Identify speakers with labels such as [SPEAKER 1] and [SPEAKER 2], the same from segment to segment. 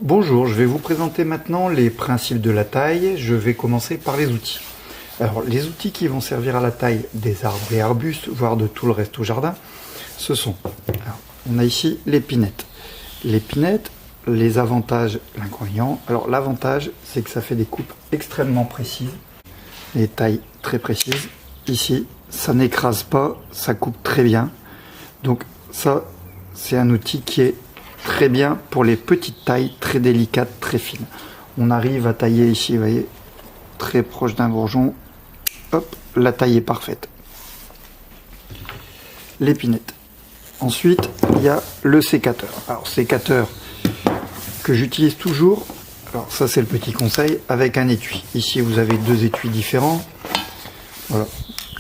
[SPEAKER 1] Bonjour, je vais vous présenter maintenant les principes de la taille. Je vais commencer par les outils. Alors, les outils qui vont servir à la taille des arbres et arbustes, voire de tout le reste au jardin, ce sont, alors, on a ici l'épinette. L'épinette, les avantages, l'inconvénient. Alors, l'avantage, c'est que ça fait des coupes extrêmement précises, les tailles très précises. Ici, ça n'écrase pas, ça coupe très bien. Donc, ça, c'est un outil qui est très bien pour les petites tailles, très délicates, très fines. On arrive à tailler ici, vous voyez, très proche d'un bourgeon. Hop, la taille est parfaite. L'épinette. Ensuite, il y a le sécateur. Alors, sécateur que j'utilise toujours. Alors, ça, c'est le petit conseil, avec un étui. Ici, vous avez deux étuis différents. Voilà.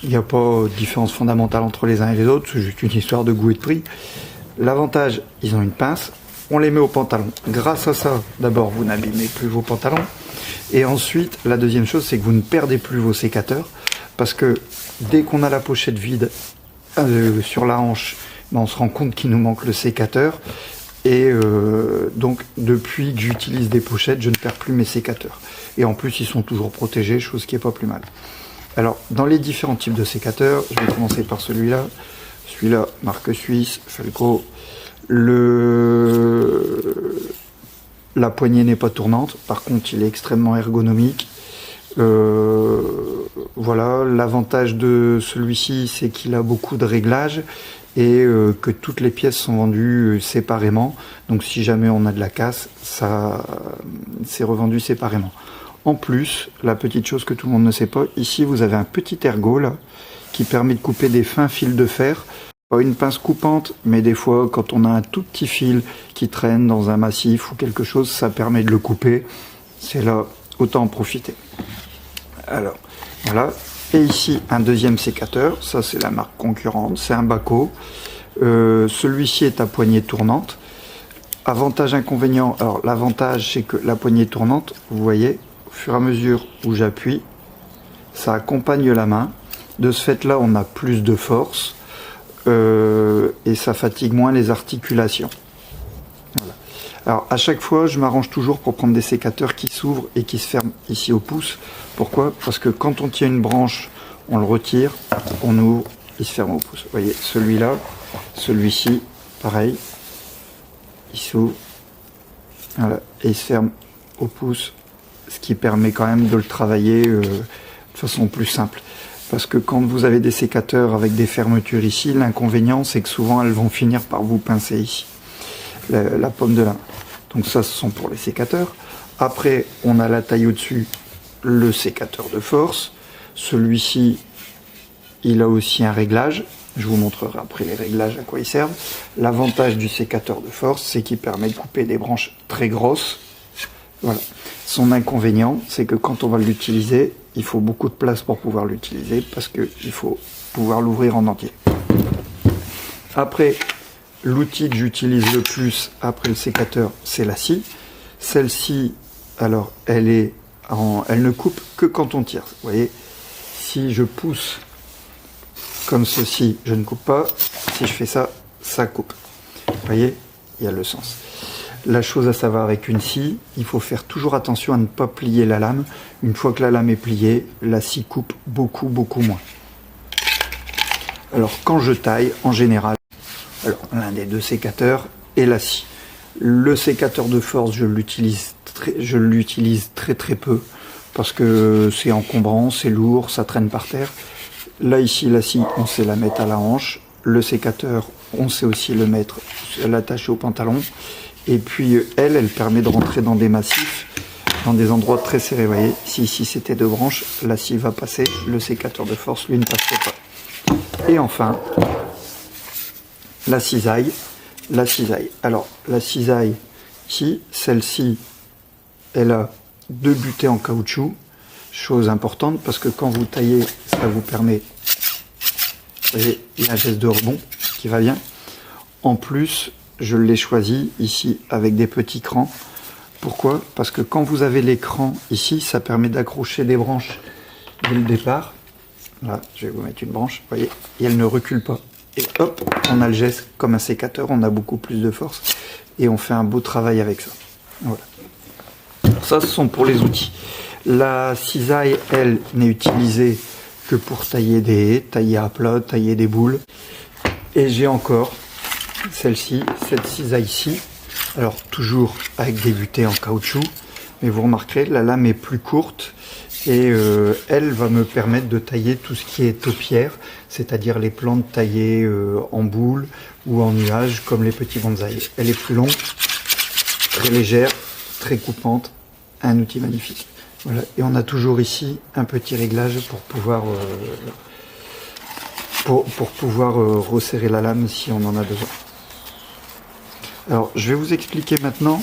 [SPEAKER 1] Il n'y a pas de différence fondamentale entre les uns et les autres. C'est juste une histoire de goût et de prix. L'avantage, ils ont une pince, on les met au pantalon. Grâce à ça, d'abord, vous n'abîmez plus vos pantalons. Et ensuite, la deuxième chose, c'est que vous ne perdez plus vos sécateurs. Parce que dès qu'on a la pochette vide sur la hanche, on se rend compte qu'il nous manque le sécateur. Et donc, depuis que j'utilise des pochettes, je ne perds plus mes sécateurs. Et en plus, ils sont toujours protégés, chose qui n'est pas plus mal. Alors, dans les différents types de sécateurs, je vais commencer par celui-là. Celui-là, marque suisse, Felco. La poignée n'est pas tournante, par contre, il est extrêmement ergonomique. Voilà, l'avantage de celui-ci, c'est qu'il a beaucoup de réglages et que toutes les pièces sont vendues séparément. Donc, si jamais on a de la casse, ça, c'est revendu séparément. En plus, la petite chose que tout le monde ne sait pas, ici, vous avez un petit ergot là, qui permet de couper des fins fils de fer. Pas une pince coupante, mais des fois, quand on a un tout petit fil qui traîne dans un massif ou quelque chose, ça permet de le couper. C'est là, autant en profiter. Alors, voilà. Et ici, un deuxième sécateur. Ça, c'est la marque concurrente. C'est un Baco. Celui-ci est à poignée tournante. Avantage, inconvénient. Alors, l'avantage, c'est que la poignée tournante, vous voyez, au fur et à mesure où j'appuie, ça accompagne la main. De ce fait-là, on a plus de force. Et ça fatigue moins les articulations. Voilà. Alors à chaque fois, je m'arrange toujours pour prendre des sécateurs qui s'ouvrent et qui se ferment ici au pouce. Pourquoi? Parce que quand on tient une branche, on le retire, on ouvre, il se ferme au pouce. Vous voyez, celui-là, celui-ci, pareil, il s'ouvre, voilà, et il se ferme au pouce, ce qui permet quand même de le travailler de façon plus simple. Parce que quand vous avez des sécateurs avec des fermetures ici, l'inconvénient, c'est que souvent, elles vont finir par vous pincer ici, la paume de la main. Donc ça, ce sont pour les sécateurs. Après, on a la taille au-dessus, le sécateur de force. Celui-ci, il a aussi un réglage. Je vous montrerai après les réglages, à quoi ils servent. L'avantage du sécateur de force, c'est qu'il permet de couper des branches très grosses. Voilà. Son inconvénient, c'est que quand on va l'utiliser, il faut beaucoup de place pour pouvoir l'utiliser parce qu'il faut pouvoir l'ouvrir en entier. Après, l'outil que j'utilise le plus après le sécateur, c'est la scie. Celle-ci, alors, elle ne coupe que quand on tire. Vous voyez, si je pousse comme ceci, je ne coupe pas. Si je fais ça, ça coupe. Vous voyez, il y a le sens. La chose à savoir avec une scie, il faut faire toujours attention à ne pas plier la lame. Une fois que la lame est pliée, la scie coupe beaucoup, beaucoup moins. Alors quand je taille, en général, l'un des deux sécateurs est la scie. Le sécateur de force, je l'utilise très très peu parce que c'est encombrant, c'est lourd, ça traîne par terre. Là ici, la scie, on sait la mettre à la hanche. Le sécateur, on sait aussi le mettre, l'attacher au pantalon. Et puis elle permet de rentrer dans des massifs, dans des endroits très serrés. Vous voyez, si ici c'était deux branches, la scie va passer, le sécateur de force, lui, ne passerait pas. Et enfin, la cisaille. La cisaille. Alors, la cisaille, ici, celle-ci, elle a deux butées en caoutchouc. Chose importante, parce que quand vous taillez, ça vous permet, vous voyez, il y a un geste de rebond qui va bien. En plus, je l'ai choisi ici avec des petits crans. Pourquoi? Parce que quand vous avez l'écran ici, ça permet d'accrocher des branches dès le départ. Là, je vais vous mettre une branche, vous voyez, et elle ne recule pas. Et hop, on a le geste comme un sécateur, on a beaucoup plus de force et on fait un beau travail avec ça. Voilà. Alors ça, ce sont pour les outils. La cisaille, elle, n'est utilisée que pour tailler des haies, tailler à plat, tailler des boules. Et j'ai encore celle-ci, cette cisaille-ci. Alors toujours avec des butées en caoutchouc, mais vous remarquerez, la lame est plus courte et elle va me permettre de tailler tout ce qui est taupière, c'est-à-dire les plantes taillées en boule ou en nuage comme les petits bonsaïs. Elle est plus longue, très légère, très coupante, un outil magnifique. Voilà. Et on a toujours ici un petit réglage pour pouvoir resserrer la lame si on en a besoin. Alors je vais vous expliquer maintenant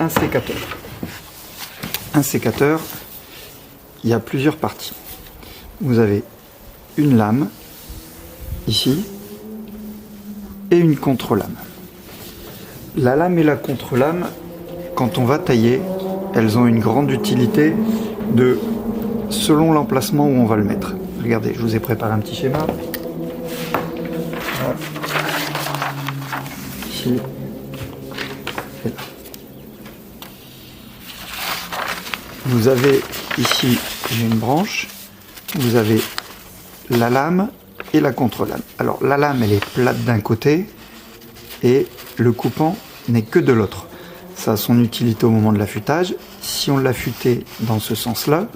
[SPEAKER 1] un sécateur. Un sécateur, il y a plusieurs parties. Vous avez une lame ici et une contre-lame. La lame et la contre-lame, quand on va tailler, elles ont une grande utilité selon l'emplacement où on va le mettre. Regardez, je vous ai préparé un petit schéma. Voilà. Ici et là. Vous avez ici une branche, vous avez la lame et la contre-lame. Alors la lame, elle est plate d'un côté et le coupant n'est que de l'autre. Ça a son utilité au moment de l'affûtage. Si on l'affûtait dans ce sens-là,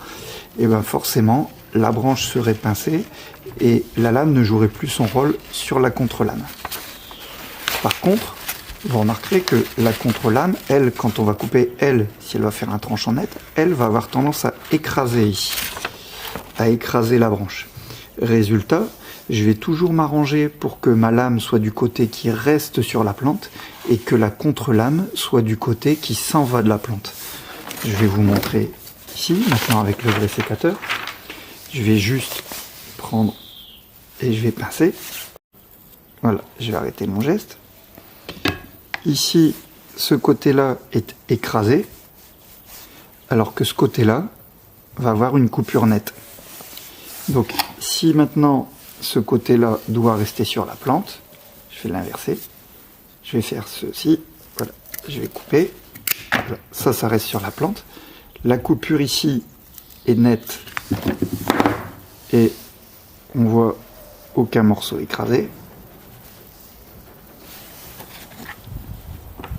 [SPEAKER 1] et bien forcément la branche serait pincée et la lame ne jouerait plus son rôle sur la contre-lame. Par contre, vous remarquerez que la contre-lame, elle, quand on va couper, elle, si elle va faire un tranchant net, elle va avoir tendance à écraser ici, à écraser la branche. Résultat, je vais toujours m'arranger pour que ma lame soit du côté qui reste sur la plante et que la contre-lame soit du côté qui s'en va de la plante. Je vais vous montrer ici, maintenant avec le vrai sécateur. Je vais juste prendre et je vais pincer. Voilà, je vais arrêter mon geste. Ici, ce côté-là est écrasé, alors que ce côté-là va avoir une coupure nette. Donc, si maintenant ce côté-là doit rester sur la plante, je vais l'inverser. Je vais faire ceci. Voilà, je vais couper. Voilà, ça reste sur la plante. La coupure ici est nette et on voit aucun morceau écrasé.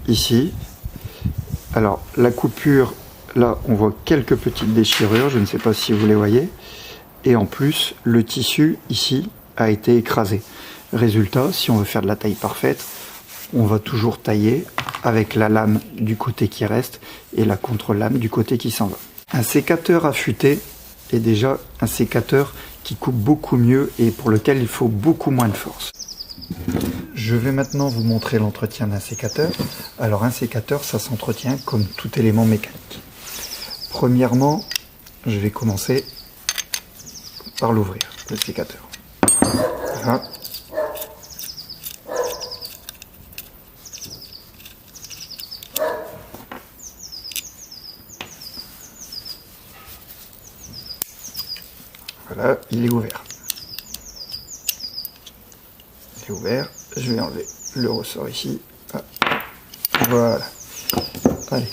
[SPEAKER 1] Ici, alors la coupure, là on voit quelques petites déchirures, je ne sais pas si vous les voyez, et en plus le tissu ici a été écrasé. Résultat, si on veut faire de la taille parfaite, on va toujours tailler avec la lame du côté qui reste et la contre-lame du côté qui s'en va. Un sécateur affûté est déjà un sécateur qui coupe beaucoup mieux et pour lequel il faut beaucoup moins de force. Je vais maintenant vous montrer l'entretien d'un sécateur. Alors un sécateur, ça s'entretient comme tout élément mécanique. Premièrement, je vais commencer par l'ouvrir, le sécateur. Voilà. Voilà, il est ouvert. Il est ouvert. Je vais enlever le ressort ici. Ah. Voilà. Allez.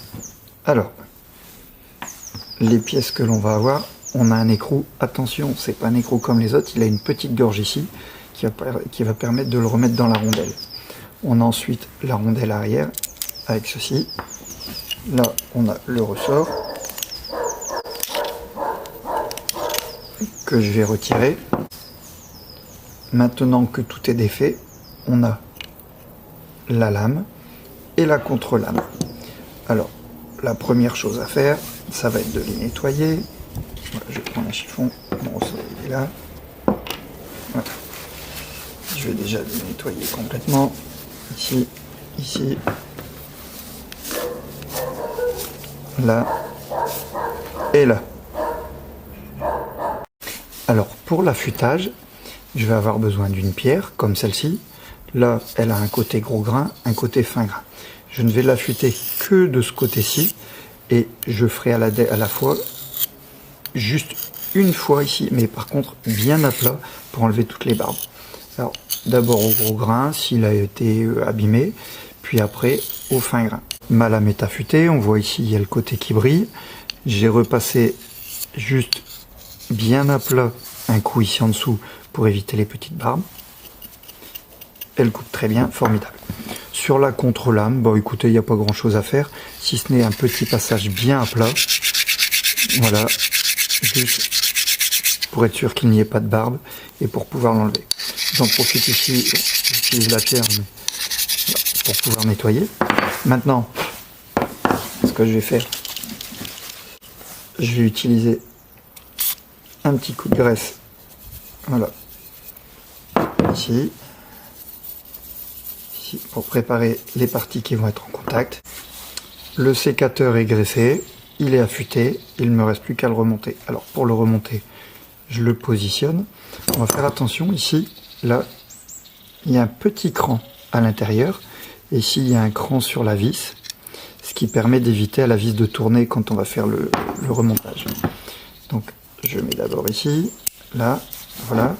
[SPEAKER 1] Alors, les pièces que l'on va avoir, on a un écrou. Attention, c'est pas un écrou comme les autres. Il a une petite gorge ici qui va permettre de le remettre dans la rondelle. On a ensuite la rondelle arrière avec ceci. Là, on a le ressort que je vais retirer. Maintenant que tout est défait, on a la lame et la contre-lame. Alors, la première chose à faire, ça va être de les nettoyer. Voilà, je prends un chiffon, mon ressort il est là. Voilà. Je vais déjà les nettoyer complètement. Ici, ici, là et là. Alors, pour l'affûtage, je vais avoir besoin d'une pierre, comme celle-ci. Là, elle a un côté gros grain, un côté fin grain. Je ne vais l'affûter que de ce côté-ci, et je ferai à la fois, juste une fois ici, mais par contre bien à plat, pour enlever toutes les barbes. Alors, d'abord au gros grain, s'il a été abîmé, puis après au fin grain. Ma lame est affûtée, on voit ici il y a le côté qui brille. J'ai repassé juste bien à plat un coup ici en dessous pour éviter les petites barbes. Elle coupe très bien, formidable. Sur la contre-lame, bon écoutez, il n'y a pas grand chose à faire, si ce n'est un petit passage bien à plat. Voilà, juste pour être sûr qu'il n'y ait pas de barbe et pour pouvoir l'enlever. J'en profite ici, j'utilise la pierre mais voilà, pour pouvoir nettoyer. Maintenant, ce que je vais faire, je vais utiliser un petit coup de graisse, voilà, ici, pour préparer les parties qui vont être en contact. Le sécateur est graissé, il est affûté, il ne me reste plus qu'à le remonter. Alors pour le remonter, je le positionne. On va faire attention ici, là, il y a un petit cran à l'intérieur, et ici il y a un cran sur la vis, ce qui permet d'éviter à la vis de tourner quand on va faire le remontage. Donc je mets d'abord ici, là, voilà.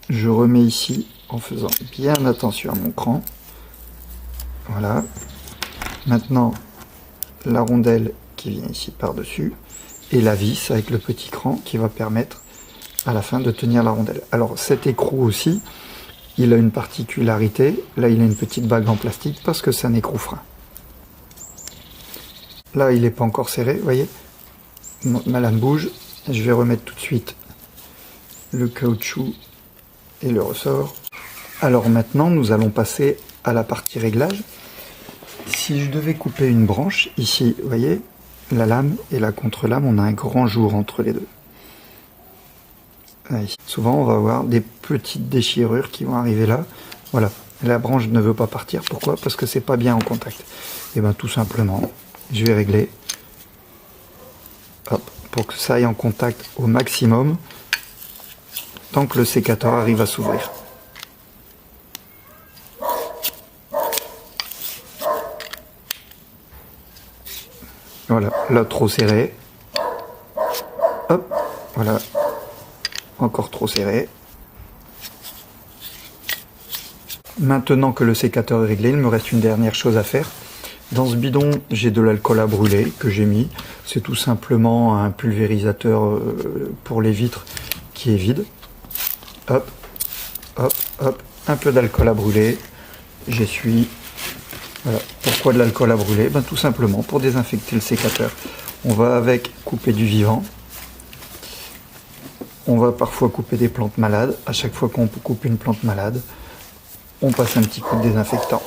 [SPEAKER 1] Je remets ici en faisant bien attention à mon cran. Voilà. Maintenant, la rondelle qui vient ici par-dessus et la vis avec le petit cran qui va permettre à la fin de tenir la rondelle. Alors cet écrou aussi, il a une particularité. Là, il a une petite bague en plastique parce que c'est un écrou frein. Là, il n'est pas encore serré, vous voyez. Ma lame bouge. Je vais remettre tout de suite le caoutchouc et le ressort. Alors maintenant, nous allons passer à la partie réglage. Si je devais couper une branche, ici, vous voyez, la lame et la contre-lame, on a un grand jour entre les deux. Ici. Souvent, on va avoir des petites déchirures qui vont arriver là. Voilà, la branche ne veut pas partir. Pourquoi? Parce que c'est pas bien en contact. Et bien tout simplement, je vais régler, hop, pour que ça aille en contact au maximum, tant que le sécateur arrive à s'ouvrir. Voilà, là trop serré. Hop, voilà. Encore trop serré. Maintenant que le sécateur est réglé, il me reste une dernière chose à faire. Dans ce bidon, j'ai de l'alcool à brûler que j'ai mis. C'est tout simplement un pulvérisateur pour les vitres qui est vide. Hop, hop, hop, un peu d'alcool à brûler. J'essuie. Voilà. Pourquoi de l'alcool à brûler? Ben, tout simplement pour désinfecter le sécateur. On va avec couper du vivant. On va parfois couper des plantes malades. À chaque fois qu'on coupe une plante malade, on passe un petit coup de désinfectant.